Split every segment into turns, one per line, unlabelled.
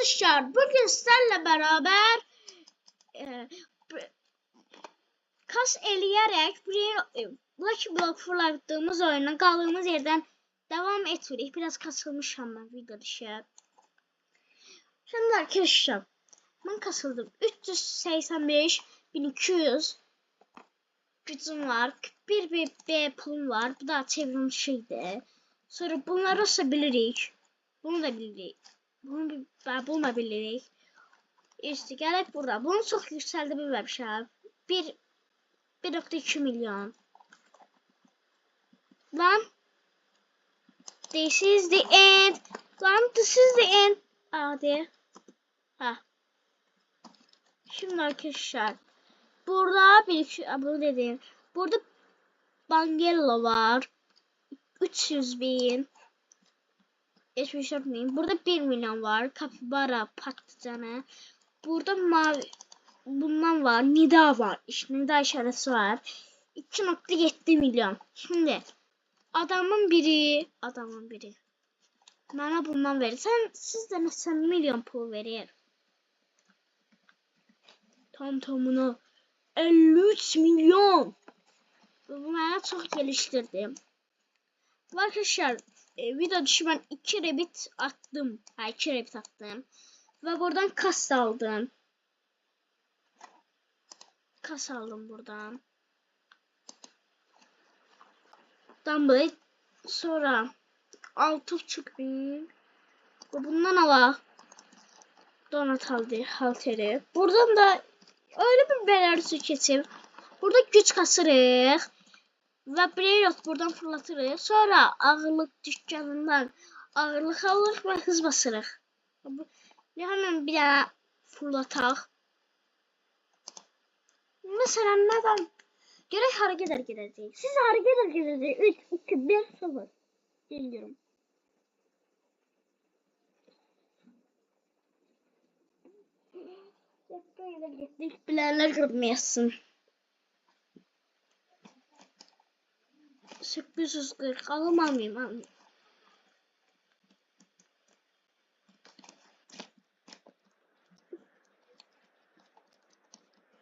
Arkadaşlar bugün sizlerle beraber kas eləyərək Lucky Block fırlattığımız oyuna kaldığımız yerden devam etmirik. Biraz kasılmışam ben video dışı. Şimdi arkadaşlar ben kasıldım. 385.200 gücüm var. Bir B pulum var. Bu da çevrimçiydi. Sonra bunları asabilirik. Bunu da bilirik. Bunu da bilirik. İşte gerek burada. Bunu çok yükseldi bilmemişim. 1.2 milyon. Lan. This is the end. Lan this is the end. Hadi. Ha. Şimdi arkadaşlar. Burada bu dediğim. Burada Bangello var. 300.000. 74.000. Burada 1 milyon var. Kapibara patlıcanı. Burada mavi bundan var. Nida var. İşte Nida işareti var. 2.7 milyon. Şimdi adamın biri bana bundan verir. Siz de mesela milyon pul verir. Tamına 53 milyon. Bu bana çok geliştirdim. Arkadaşlar video dışı ben 2 rabbit attım. 2 rabbit attım. Ve buradan kas aldım. Kas aldım buradan. Dumble. Sonra 6.500. Bundan ala. Donat aldı halteri. Buradan da öyle bir belerisi keçip. Burada güç kasırıq. Ve Braylot buradan fırlatırıq. Sonra ağırlık dükkanından ağırlık alırıq ve hız basırıq. Hemen bir daha fırlataq. Mesela neden? Gerek hareket edecek. Siz hareket edecek. 3, 2, 1, 0. Geliyorum. Bilenler kırmayasın. 840 almayayım.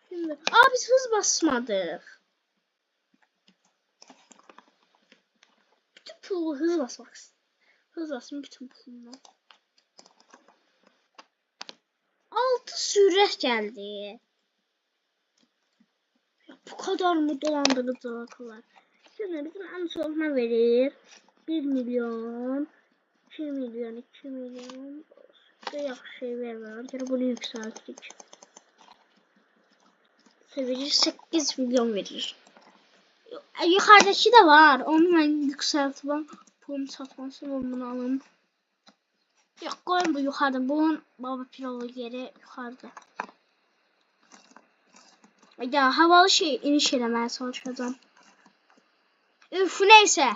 Şimdi, biz hız basmadık. Bütün pulu hız basmak istedim. Hız basın bütün pulunu. 6 sürət geldi. Ya, bu kadar mı dolandırıcılıklar? Şimdi bizim en sonuna verir. 1 milyon. 2 milyon. 2 milyon. Yok şey vermem. Yani bunu yükselttik. Sevici 8 milyon verir. Yukarıdaki de var. Onu ben yükseltmem. Pulum satmasın bunu alın. Yok koyun bu yukarıda. Bunun baba pirolu yeri yukarıda. Ya havalı şey iniş elemeye çalışacağım. Üf neyse.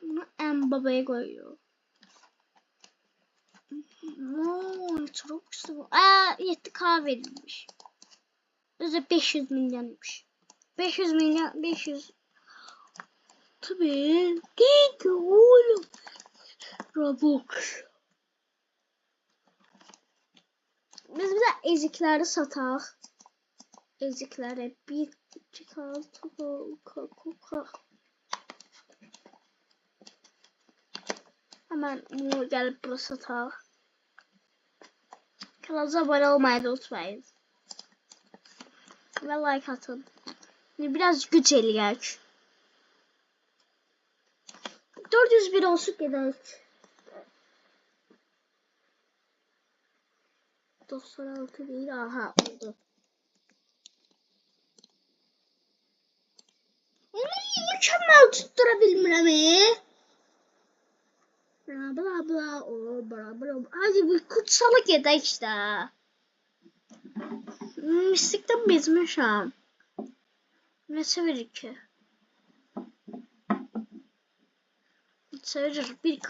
Bunu en babaya koyuyor. Çok güzel. 7K verilmiş. Bize 500 milyonmuş. 500 milyon 500. Tabii. Git oğlum. Robux. Biz bize ezikleri sataq. Ezikleri 1 2 6 hemen bunu gelip buraya sataq. Kanalımıza abone olmayı da unutmayın. Ve like atın. Biraz güç eləyək. 401 olsun gedək. 96 değil. Aha oldu. Mükemmel tutturabilmirəm. Bla bla bla. Bla bla. Hadi bir kutsala gedək işte. Mistikten bezmişəm. Ne severik ki? Severir 1K.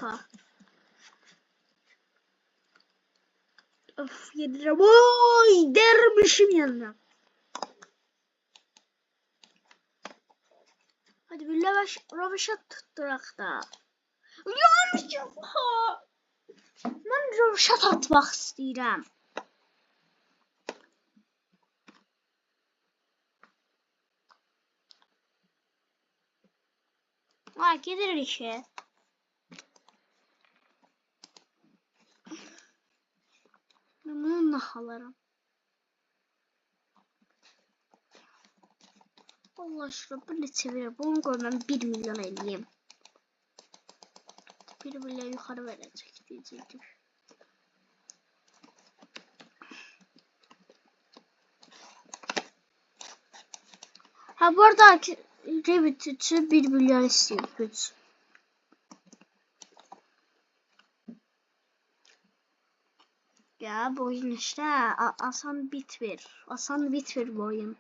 Of yedirəm. Oy dermişim yanına. Hadi bir ravaşa tutturak da. Yanlış yapma. Ben ruşat atmaq istəyirəm. Ay, gedirik ki. Mən bunu naxalaram. Allah aşkına bu neçə verir? Bunu qoy mən 1 milyon eləyim. 1 milyon yuxarı verəcək deyəcəkdir. Ha, bu arada Rabbit üçün 1 milyon istəyir güc. Ya bu oyun işte asan bit ver. Asan bit ver bu oyun.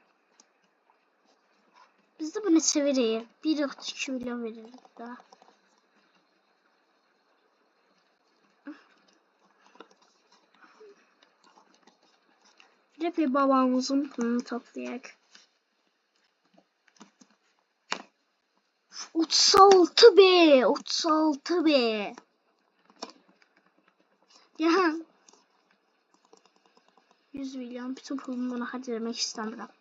Biz de bunu severiz. 1.2 milyon veririz daha. Rapper babamızın pulunu toplayak. 36 be, 36 be. Ya 100 milyon bütün pulumu buna harcamak istemiyorum.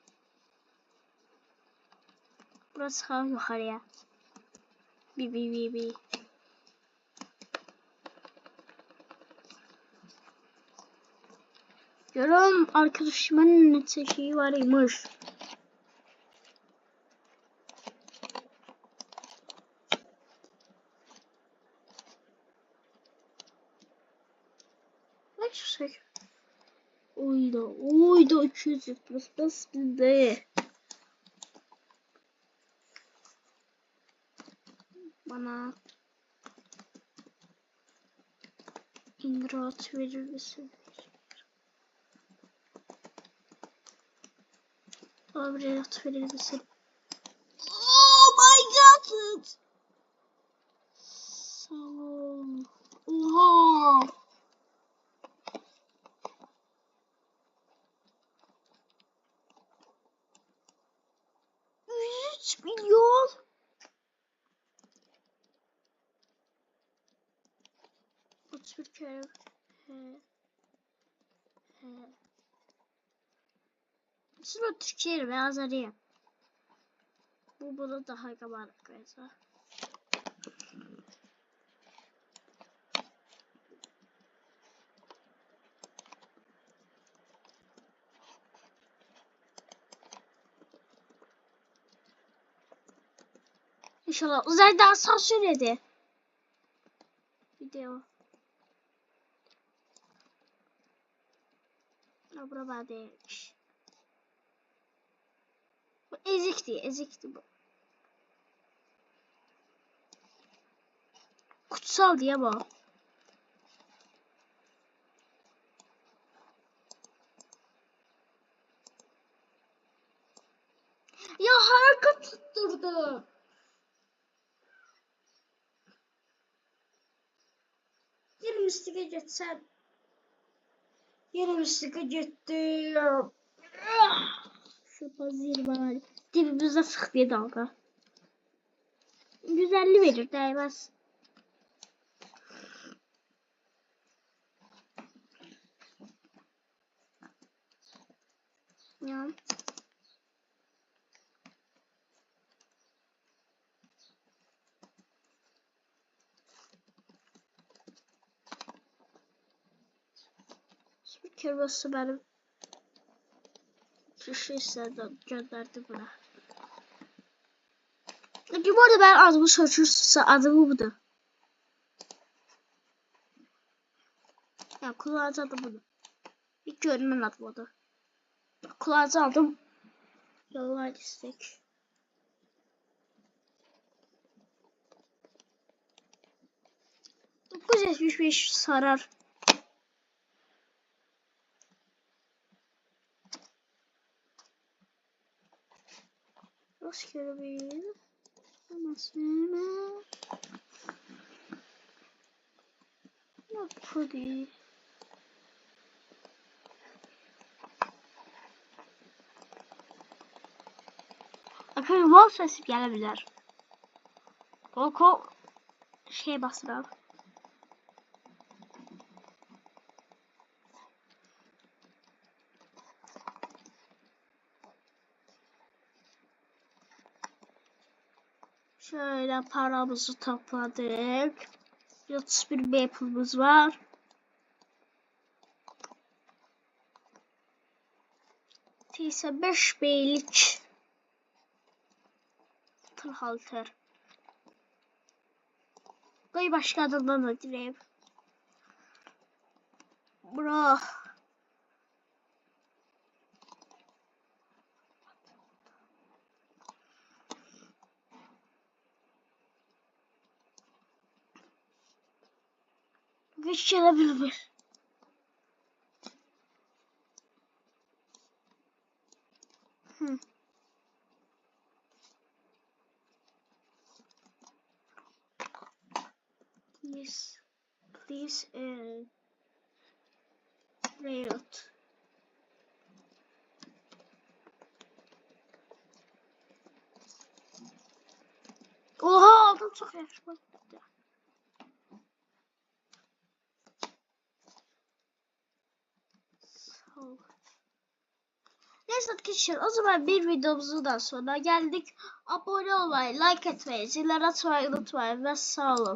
Burası çıkalım yukarıya. Bi. Görün arkadaşımın ne şeyi varmış. Ne şey? Oyda 200 bas bizde. Bana inrat verir misin? Inrat verir misin? Oh my god! Sağ ol. Oha! 3 milyon. Bir kere. Şunu Türkiye'ye ve Azeri'ye. Bu bunu daha kabarık koyacağım. İnşallah uzayda asansör edi. Video. Bura bana değilmiş. Bu ezikti bu. Kutsal diye bu. Ya hareket tutturdu. Yine mistika geçsen. Yine mistika gitti. Şu pazir var. Dibimizde sık diye dalga. 150 verir değmez. Ya. Kerbası benim şişeden gönderdi buna. Peki bu arada ben adımı seçiyorsa adımı budur. Ya kulağıcı adı budur. Bir görünen adım odur. Kulağıcı aldım. Yollar istek. %975 sarar. Rastgele bir masaya ne pudi arkadaşlar wow sesi gelebilir. Koko şey basıralım. Şöyle paramızı topladık. 31 B pulumuz var. Ise 5 B'lik halter. Koy başka adamdan da direyim. Bro. Güç gelebilir. Please riot. Oha aldım çok yakışmadı. Neyse arkadaşlar o zaman bir videomuzun da sonuna geldik. Abone olmayı, like etmeyi, zilleri açmayı unutmayın ve sağ olun.